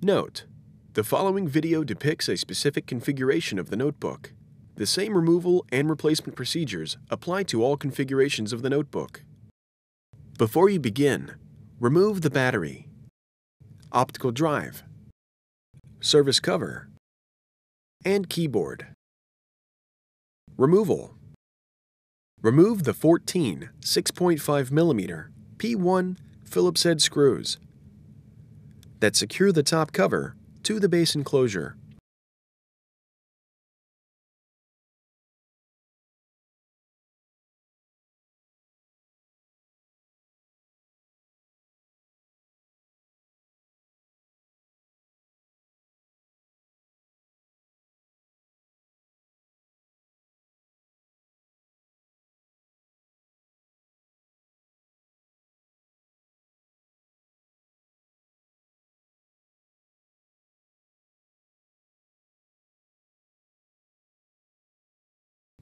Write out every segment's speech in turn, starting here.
Note: the following video depicts a specific configuration of the notebook. The same removal and replacement procedures apply to all configurations of the notebook. Before you begin, remove the battery, optical drive, service cover, and keyboard. Removal: remove the 14 6.5mm P1 Phillips-head screws that secure the top cover to the base enclosure.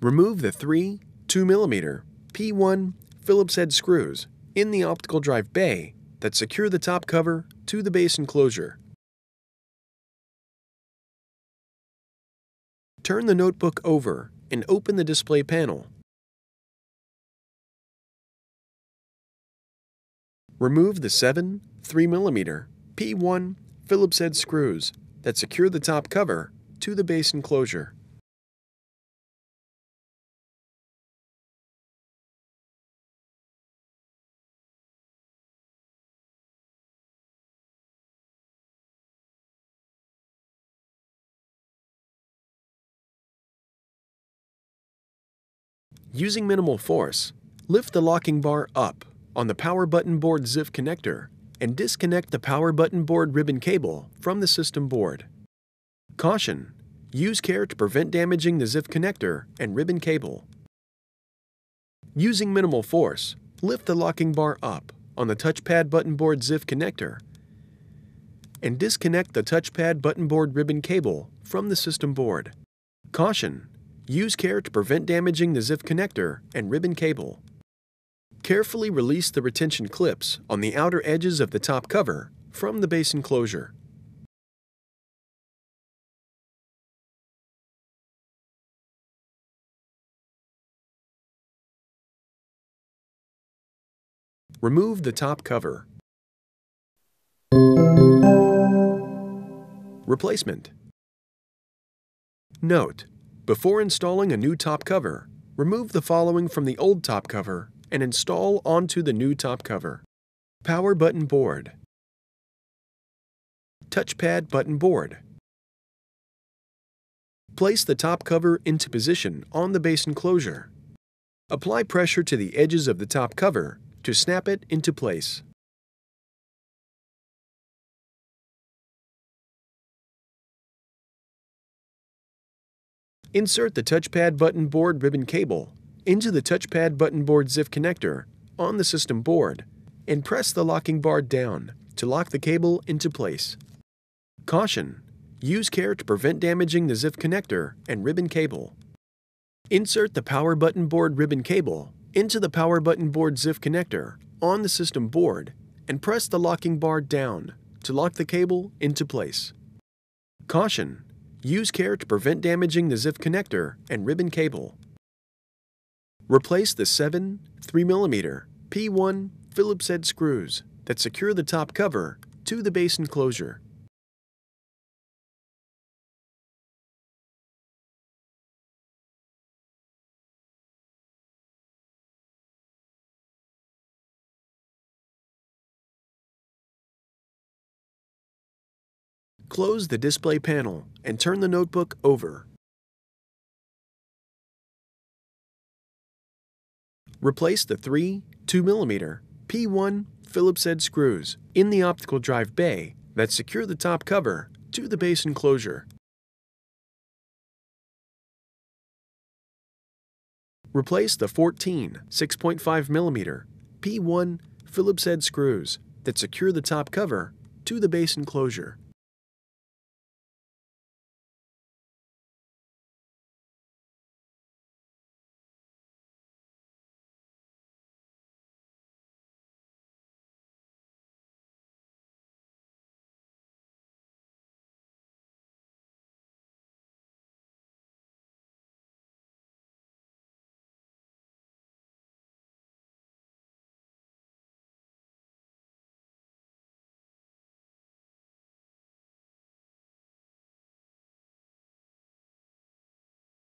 Remove the three 2mm P1 Phillips-head screws in the optical drive bay that secure the top cover to the base enclosure. Turn the notebook over and open the display panel. Remove the 7 3mm P1 Phillips-head screws that secure the top cover to the base enclosure. Using minimal force, lift the locking bar up on the power button board ZIF connector and disconnect the power button board ribbon cable from the system board. Caution: use care to prevent damaging the ZIF connector and ribbon cable. Using minimal force, lift the locking bar up on the touchpad button board ZIF connector and disconnect the touchpad button board ribbon cable from the system board. Caution: use care to prevent damaging the ZIF connector and ribbon cable. Carefully release the retention clips on the outer edges of the top cover from the base enclosure. Remove the top cover. Replacement. Note: before installing a new top cover, remove the following from the old top cover and install onto the new top cover. Power button board, touchpad button board. Place the top cover into position on the base enclosure. Apply pressure to the edges of the top cover to snap it into place. Insert the touchpad button board ribbon cable into the touchpad button board ZIF connector on the system board and press the locking bar down to lock the cable into place. Caution: use care to prevent damaging the ZIF connector and ribbon cable. Insert the power button board ribbon cable into the power button board ZIF connector on the system board and press the locking bar down to lock the cable into place. Caution: use care to prevent damaging the ZIF connector and ribbon cable. Replace the 7 3mm P1 Phillips-head screws that secure the top cover to the base enclosure. Close the display panel and turn the notebook over. Replace the 3 2mm P1 Phillips-head screws in the optical drive bay that secure the top cover to the base enclosure. Replace the 14 6.5mm P1 Phillips-head screws that secure the top cover to the base enclosure.